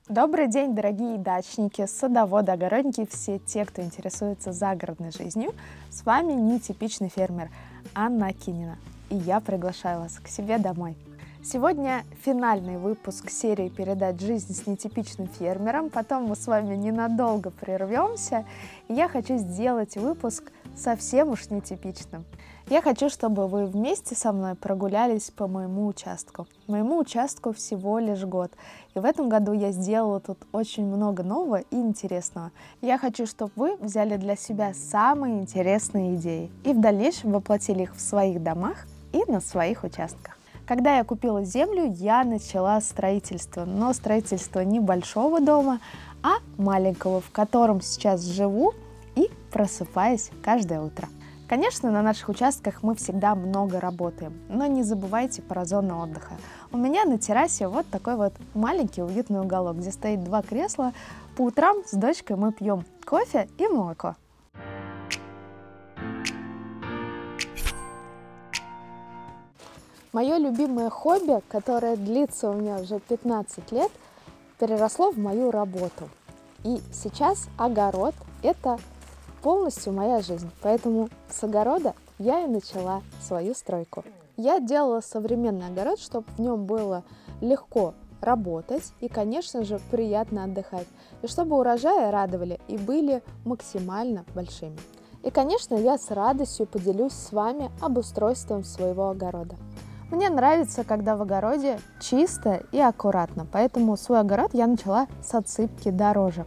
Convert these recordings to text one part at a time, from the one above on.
Добрый день, дорогие дачники, садоводы, огородники, все те, кто интересуется загородной жизнью. С вами нетипичный фермер Анна Акинина, и я приглашаю вас к себе домой. Сегодня финальный выпуск серии передач «Жизнь с нетипичным фермером», потом мы с вами ненадолго прервемся, и я хочу сделать выпуск совсем уж нетипичным. Я хочу, чтобы вы вместе со мной прогулялись по моему участку. Моему участку всего лишь год, и в этом году я сделала тут очень много нового и интересного. Я хочу, чтобы вы взяли для себя самые интересные идеи и в дальнейшем воплотили их в своих домах и на своих участках. Когда я купила землю, я начала строительство, но строительство не большого дома, а маленького, в котором сейчас живу и просыпаюсь каждое утро. Конечно, на наших участках мы всегда много работаем, но не забывайте про зону отдыха. У меня на террасе вот такой вот маленький уютный уголок, где стоит 2 кресла. По утрам с дочкой мы пьем кофе и молоко. Мое любимое хобби, которое длится у меня уже 15 лет, переросло в мою работу. И сейчас огород – это полностью моя жизнь, поэтому с огорода я и начала свою стройку. Я делала современный огород, чтобы в нем было легко работать и, конечно же, приятно отдыхать, и чтобы урожаи радовали и были максимально большими. И, конечно, я с радостью поделюсь с вами обустройством своего огорода. Мне нравится, когда в огороде чисто и аккуратно, поэтому свой огород я начала с отсыпки дорожек.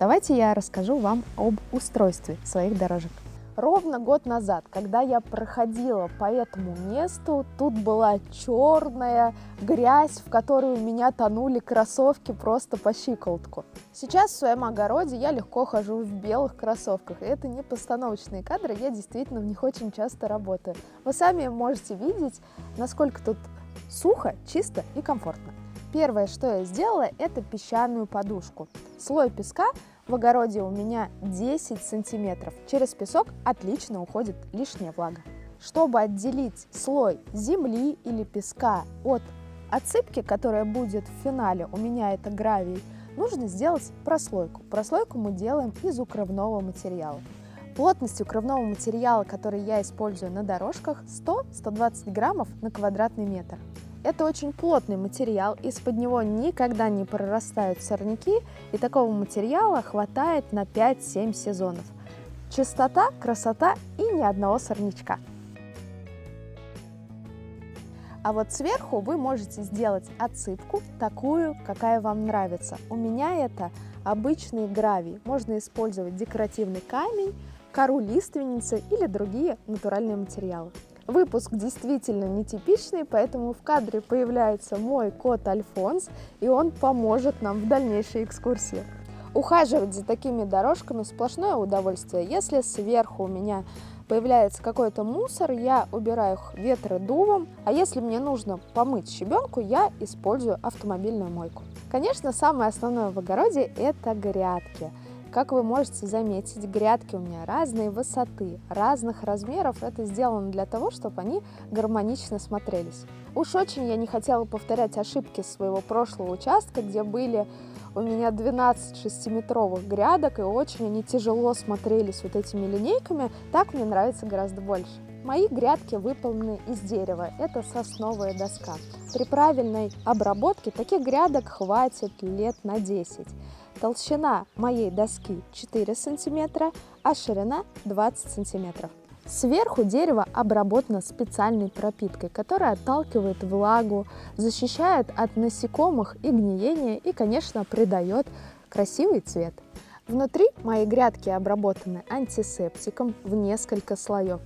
Давайте я расскажу вам об устройстве своих дорожек. Ровно год назад, когда я проходила по этому месту, тут была черная грязь, в которой у меня тонули кроссовки просто по щиколотку. Сейчас в своем огороде я легко хожу в белых кроссовках, и это не постановочные кадры, я действительно в них очень часто работаю. Вы сами можете видеть, насколько тут сухо, чисто и комфортно. Первое, что я сделала, это песчаную подушку. Слой песка в огороде у меня 10 сантиметров. Через песок отлично уходит лишняя влага. Чтобы отделить слой земли или песка от отсыпки, которая будет в финале, у меня это гравий, нужно сделать прослойку. Прослойку мы делаем из укрывного материала. Плотность укрывного материала, который я использую на дорожках, 100-120 граммов на квадратный метр. Это очень плотный материал, из-под него никогда не прорастают сорняки, и такого материала хватает на 5-7 сезонов. Чистота, красота и ни одного сорнячка. А вот сверху вы можете сделать отсыпку, такую, какая вам нравится. У меня это обычный гравий. Можно использовать декоративный камень, кору лиственницы или другие натуральные материалы. Выпуск действительно нетипичный, поэтому в кадре появляется мой кот Альфонс, и он поможет нам в дальнейшей экскурсии. Ухаживать за такими дорожками сплошное удовольствие. Если сверху у меня появляется какой-то мусор, я убираю их ветродувом, а если мне нужно помыть щебенку, я использую автомобильную мойку. Конечно, самое основное в огороде – это грядки. Как вы можете заметить, грядки у меня разной высоты, разных размеров. Это сделано для того, чтобы они гармонично смотрелись. Уж очень я не хотела повторять ошибки своего прошлого участка, где были у меня 12 6-метровых грядок, и очень они тяжело смотрелись вот этими линейками. Так мне нравится гораздо больше. Мои грядки выполнены из дерева, это сосновая доска. При правильной обработке таких грядок хватит лет на 10. Толщина моей доски 4 сантиметра, а ширина 20 сантиметров. Сверху дерево обработано специальной пропиткой, которая отталкивает влагу, защищает от насекомых и гниения и, конечно, придает красивый цвет. Внутри мои грядки обработаны антисептиком в несколько слоев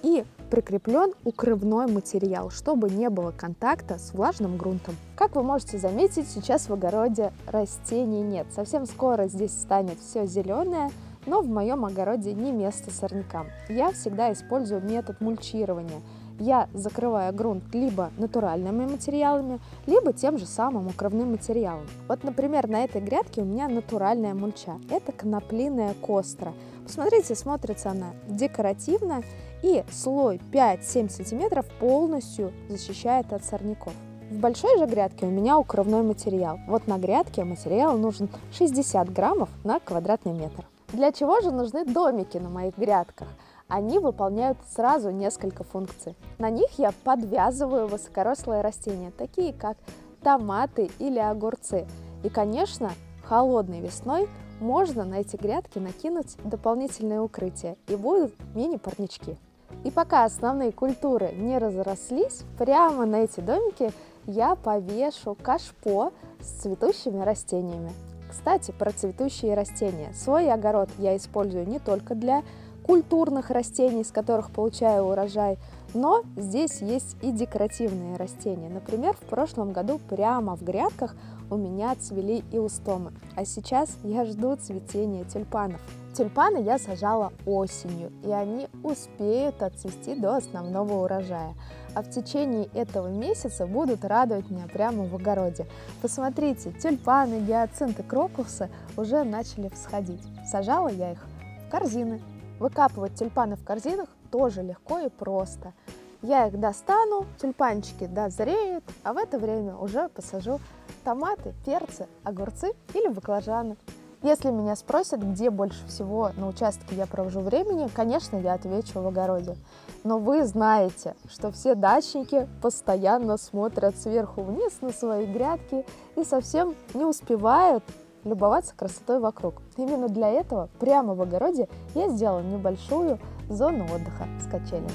и прикреплен укрывной материал, чтобы не было контакта с влажным грунтом. Как вы можете заметить, сейчас в огороде растений нет. Совсем скоро здесь станет все зеленое, но в моем огороде не место сорнякам. Я всегда использую метод мульчирования. Я закрываю грунт либо натуральными материалами, либо тем же самым укрывным материалом. Вот, например, на этой грядке у меня натуральная мульча. Это коноплиная костра. Посмотрите, смотрится она декоративно, и слой 5-7 сантиметров полностью защищает от сорняков. В большой же грядке у меня укрывной материал. Вот на грядке материал нужен 60 граммов на квадратный метр. Для чего же нужны домики на моих грядках? Они выполняют сразу несколько функций. На них я подвязываю высокорослые растения, такие как томаты или огурцы. И, конечно, холодной весной можно на эти грядки накинуть дополнительное укрытие, и будут мини-парнички. И пока основные культуры не разрослись, прямо на эти домики я повешу кашпо с цветущими растениями. Кстати, про цветущие растения. Свой огород я использую не только для культурных растений, с которых получаю урожай, но здесь есть и декоративные растения. Например, в прошлом году прямо в грядках у меня цвели иустомы, а сейчас я жду цветения тюльпанов. Тюльпаны я сажала осенью, и они успеют отцвести до основного урожая. А в течение этого месяца будут радовать меня прямо в огороде. Посмотрите, тюльпаны, гиацинты, крокусы уже начали всходить. Сажала я их в корзины. Выкапывать тюльпаны в корзинах тоже легко и просто. Я их достану, тюльпанчики дозреют, а в это время уже посажу томаты, перцы, огурцы или баклажаны. Если меня спросят, где больше всего на участке я провожу времени, конечно, я отвечу в огороде. Но вы знаете, что все дачники постоянно смотрят сверху вниз на свои грядки и совсем не успевают любоваться красотой вокруг. Именно для этого прямо в огороде я сделала небольшую зону отдыха с качелями.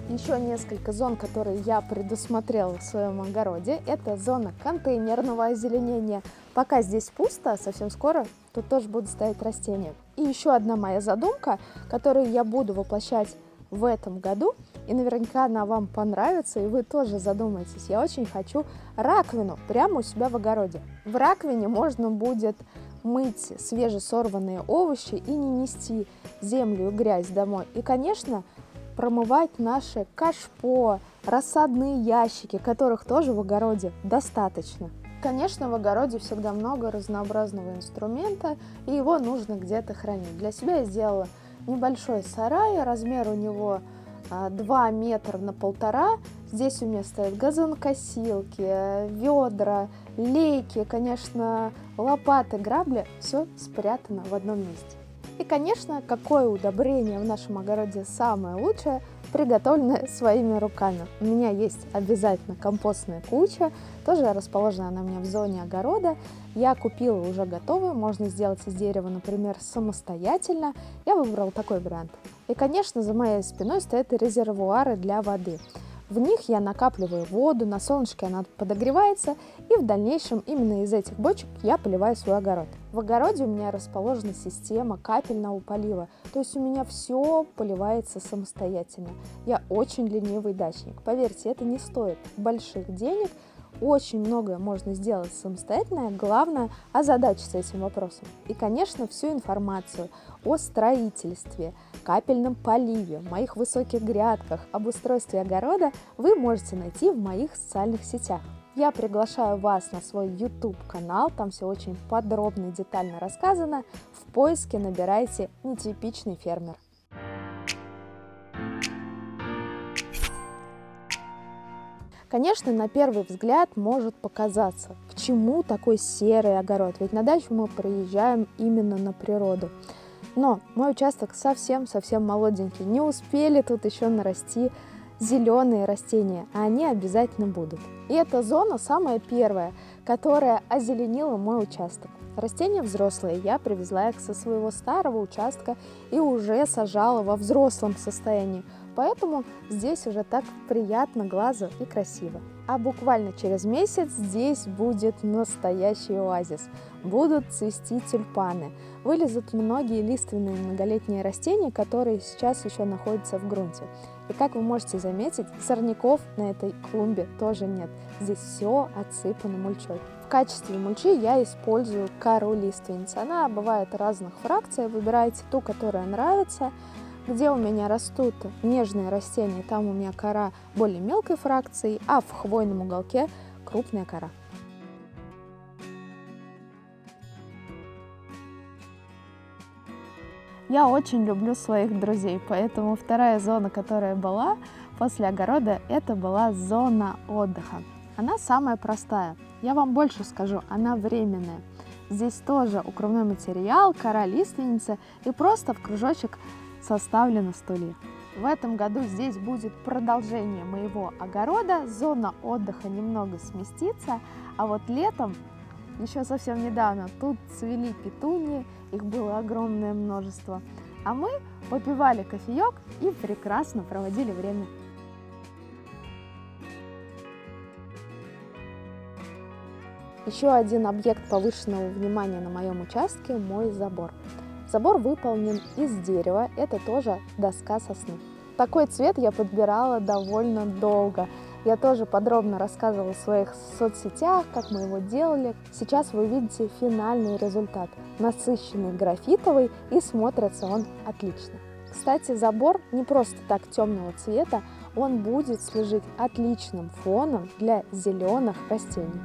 Еще несколько зон, которые я предусмотрела в своем огороде, это зона контейнерного озеленения. Пока здесь пусто, совсем скоро тут тоже будут стоять растения. И еще одна моя задумка, которую я буду воплощать в этом году, и наверняка она вам понравится, и вы тоже задумаетесь. Я очень хочу раковину прямо у себя в огороде. В раковине можно будет мыть свежесорванные овощи и не нести землю и грязь домой. И, конечно, промывать наши кашпо, рассадные ящики, которых тоже в огороде достаточно. Конечно, в огороде всегда много разнообразного инструмента, и его нужно где-то хранить. Для себя я сделала небольшой сарай, размер у него 2 метра на 1,5. Здесь у меня стоят газонокосилки, ведра, лейки, конечно, лопаты, грабли. Все спрятано в одном месте. И, конечно, какое удобрение в нашем огороде самое лучшее, приготовленное своими руками. У меня есть обязательно компостная куча, тоже расположена она у меня в зоне огорода. Я купила уже готовую, можно сделать из дерева, например, самостоятельно. Я выбрала такой вариант. И, конечно, за моей спиной стоят резервуары для воды. В них я накапливаю воду, на солнышке она подогревается, и в дальнейшем именно из этих бочек я поливаю свой огород. В огороде у меня расположена система капельного полива, то есть у меня все поливается самостоятельно. Я очень ленивый дачник. Поверьте, это не стоит больших денег, очень многое можно сделать самостоятельно, главное озадачиться этим вопросом. И, конечно, всю информацию о строительстве, капельном поливе, моих высоких грядках, об устройстве огорода вы можете найти в моих социальных сетях. Я приглашаю вас на свой YouTube-канал, там все очень подробно и детально рассказано. В поиске набирайте «Нетипичный фермер». Конечно, на первый взгляд может показаться, к чему такой серый огород, ведь на дачу мы приезжаем именно на природу. Но мой участок совсем молоденький, не успели тут еще нарасти зеленые растения, а они обязательно будут. И эта зона самая первая, которая озеленила мой участок. Растения взрослые, я привезла их со своего старого участка и уже сажала во взрослом состоянии. Поэтому здесь уже так приятно глазу и красиво. А буквально через месяц здесь будет настоящий оазис. Будут цвести тюльпаны. Вылезут многие лиственные многолетние растения, которые сейчас еще находятся в грунте. И как вы можете заметить, сорняков на этой клумбе тоже нет. Здесь все отсыпано мульчой. В качестве мульчи я использую кору лиственницы. Она бывает разных фракций. Выбирайте ту, которая нравится. Где у меня растут нежные растения, там у меня кора более мелкой фракции, а в хвойном уголке крупная кора. Я очень люблю своих друзей, поэтому вторая зона, которая была после огорода, это была зона отдыха. Она самая простая. Я вам больше скажу, она временная. Здесь тоже укрывной материал, кора лиственницы и просто в кружочек составлены стулья. В этом году здесь будет продолжение моего огорода, зона отдыха немного сместится, а вот летом, еще совсем недавно, тут цвели петунии, их было огромное множество, а мы попивали кофеек и прекрасно проводили время. Еще один объект повышенного внимания на моем участке – мой забор. Забор выполнен из дерева, это тоже доска сосны. Такой цвет я подбирала довольно долго. Я тоже подробно рассказывала в своих соцсетях, как мы его делали. Сейчас вы видите финальный результат. Насыщенный графитовый, и смотрится он отлично. Кстати, забор не просто так темного цвета, он будет служить отличным фоном для зеленых растений.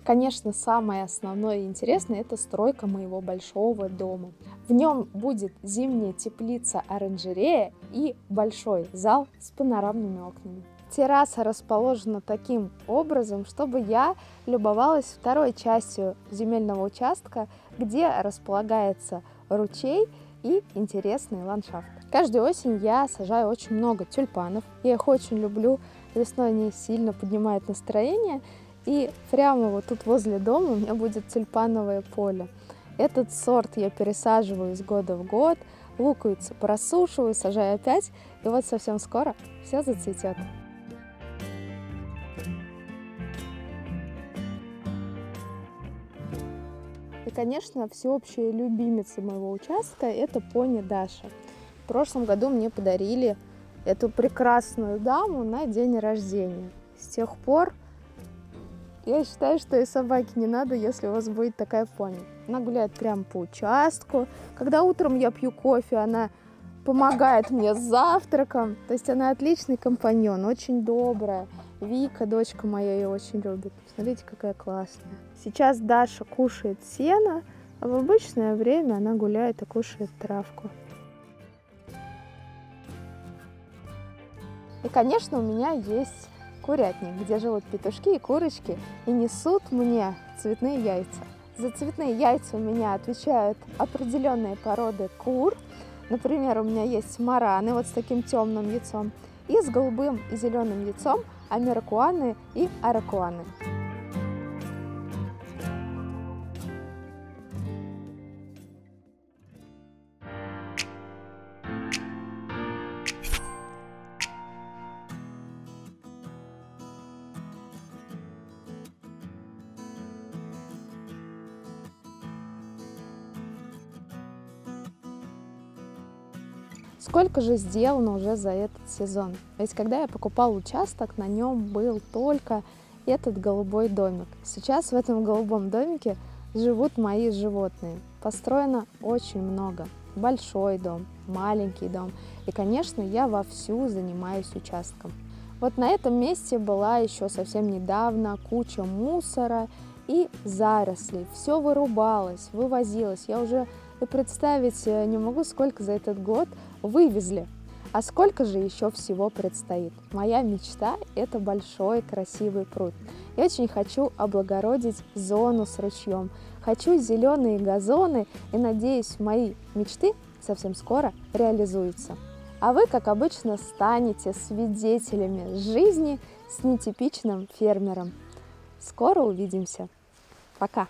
Конечно, самое основное и интересное – это стройка моего большого дома. В нем будет зимняя теплица-оранжерея и большой зал с панорамными окнами. Терраса расположена таким образом, чтобы я любовалась второй частью земельного участка, где располагается ручей и интересный ландшафт. Каждую осень я сажаю очень много тюльпанов. Я их очень люблю. Весной они сильно поднимают настроение. И прямо вот тут возле дома у меня будет тюльпановое поле. Этот сорт я пересаживаю из года в год, луковицу просушиваю, сажаю опять, и вот совсем скоро все зацветет. И, конечно, всеобщая любимица моего участка – это пони Даша. В прошлом году мне подарили эту прекрасную даму на день рождения. С тех пор я считаю, что и собаке не надо, если у вас будет такая пони. Она гуляет прямо по участку. Когда утром я пью кофе, она помогает мне с завтраком. То есть она отличный компаньон, очень добрая. Вика, дочка моя, ее очень любит. Смотрите, какая классная. Сейчас Даша кушает сено, а в обычное время она гуляет и кушает травку. И, конечно, у меня есть курятник, где живут петушки и курочки и несут мне цветные яйца. За цветные яйца у меня отвечают определенные породы кур. Например, у меня есть мараны вот с таким темным яйцом и с голубым и зеленым яйцом америкуаны и аракуаны. Сколько же сделано уже за этот сезон? Ведь когда я покупал участок, на нем был только этот голубой домик. Сейчас в этом голубом домике живут мои животные. Построено очень много. Большой дом, маленький дом. И, конечно, я вовсю занимаюсь участком. Вот на этом месте была еще совсем недавно куча мусора и зарослей. Все вырубалось, вывозилось. Я уже и представить не могу, сколько за этот год вывезли. А сколько же еще всего предстоит. Моя мечта – это большой красивый пруд. Я очень хочу облагородить зону с ручьем. Хочу зеленые газоны и надеюсь, мои мечты совсем скоро реализуются. А вы, как обычно, станете свидетелями жизни с нетипичным фермером. Скоро увидимся. Пока!